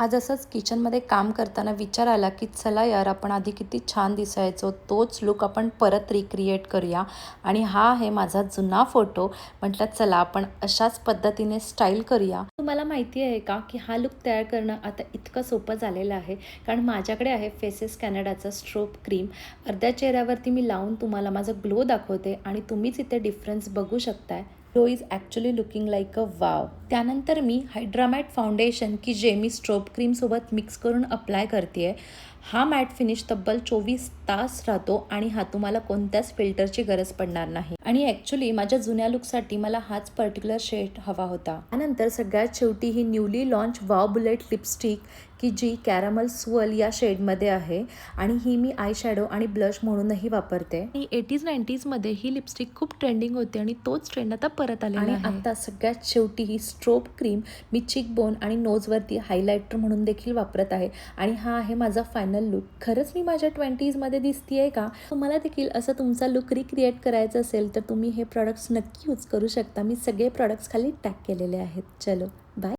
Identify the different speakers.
Speaker 1: आज असंच किचनमध्ये काम करताना विचार आला की चला यार, आपण आधी किती छान दिसायचो, तोच लुक आपण परत रिक्रिएट करूया. आणि हा आहे माझा जुना फोटो. म्हटलं चला आपण अशाच पद्धतीने स्टाईल करूया. तुम्हाला माहिती आहे का की हा लुक तयार करणं आता इतकं सोपं झालेलं आहे, कारण माझ्याकडे आहे फेसेस कॅनडाचा स्ट्रोब क्रीम. अर्ध्या चेहऱ्यावरती मी लावून तुम्हाला माझा ग्लो दाखवते आणि तुम्हीच इथे डिफरन्स बघू शकताय. Glow is actually looking like a wow. त्यानंतर मी हायड्रामॅट फाउंडेशन की जे मी स्ट्रोब क्रीमसोबत मिक्स करून अप्लाय करते आहे. हा मॅट फिनिश तब्बल 24 तास राहतो आणि हा तुम्हाला कोणत्याच फिल्टरची गरज पडणार नाही. आणि ॲक्च्युली माझ्या जुन्या लुकसाठी मला हाच पर्टिक्युलर शेड हवा होता. त्यानंतर सगळ्यात शेवटी ही newly launch wow bullet lipstick की जी कॅरमल स्वर्ल या शेडमध्ये आहे आणि ही मी आय शॅडो आणि ब्लश म्हणूनही वापरते. आणि 80s-90sमध्ये ही लिपस्टिक खूप ट्रेंडिंग होते आणि तोच ट्रेंड आता परत आलेला आहे. आणि आता सगळ्यात शेवटी ही स्ट्रोब क्रीम मी चिक बोन आणि नोजवरती हायलायटर म्हणून देखील वापरत आहे. आणि हा आहे माझा फायनल लुक. खरंच मी माझ्या 20sमध्ये दिसतीये का? तुम्हाला देखील असं तुमचा लुक रिक्रिएट करायचा असेल तर तुम्ही हे प्रॉडक्ट्स नक्की यूज करू शकता. मी सगळे प्रॉडक्ट्स खाली टॅग केलेले आहेत. चलो.